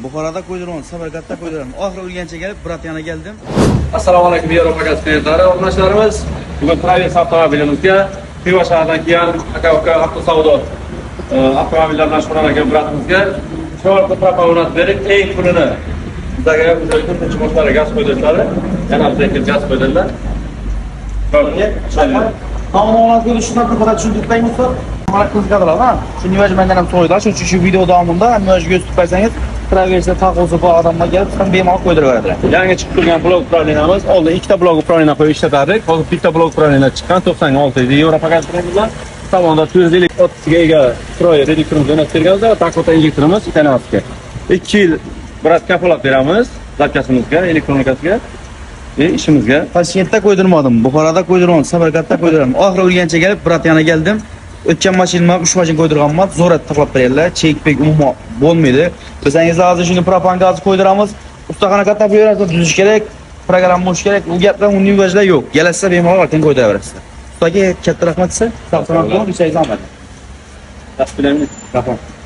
Buxoroda qo'ydiram, Samarqandda qo'ydiram. Oxiri o'lgancha kelib, Bratiyana keldim. Assalomu alaykum Yevropa gaz klientlari, o'rnashlarimiz. Bugun Travis avtomobilimizga Xiva shahridan kelgan aka-uka avtosavdo avtomobillar bilan shug'ullangan bratimizga chiroyli propozitsiya berib, eng pulini bizga o'zbekiston boshqalar gaz qo'ydirishlari, yana bizga gaz qo'ydilar. Tomonlarga shunaqa qilib tushuntirmaymiz. Mana qiziqadilar, ha? Shu nivojmandan ham so'ydilar, shuning uchun shu video davomida nivojga yozib qo'ysangiz, Travisda taqozi bor odamlar kelib, ham bemalol qo'ydiradilar. Yangi chiqib turgan blok upravleniyamiz, oldin ikkita blok upravleniya qo'yib ishlatardik. Hozir bitta blok upravleniya chiqqan 96 Yevropa gaz klientlari. Salonda 430 ga ega stroyer elektrimizni o'rnattirganmiz va taqqota injektorimiz ikkalamasiga. 2 yil biroz kafolat beramiz zapkasimizga, elektronikasiga va ishimizga. Toshkentda qo'ydirmadim, Buxoroda qo'ydirdim, Samarqandda qo'ydirdim. Oxiri o'lgancha kelib, Bratiyana keldim. O'tgan mashinamni 3 mashina qo'ydirganman, zo'rat taqlab berganlar, chekpek umuman bo'lmaydi. Bizangiz hozir shuni propan gaz qo'ydiramiz. Ustaxona katta bo'larsa tuzish kerak, programma bo'lish kerak. U gapdan uni vajlar yo'q. Kelasa bemalol erkin qo'ydiraverasizlar. Ustaga katta rahmat sizga. Sog' salomat bo'ling, ishingiz omad. Rahmat.